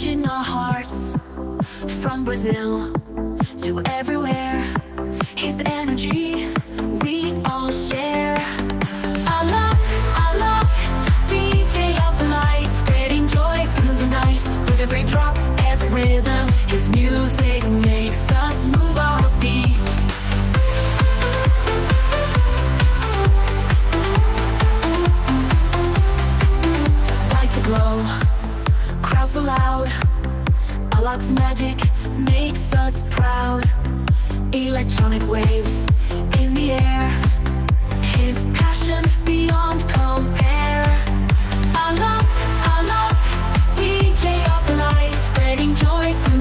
touching our hearts. From Brazil to everywhere, his energy we all share. I love DJ of the night, spreading joy through the night. With every drop, every rhythm, his music makes us move our feet. Lights aglow, crowds are loud. Alok's magic makes us proud. Electronic waves in the air, his passion beyond compare.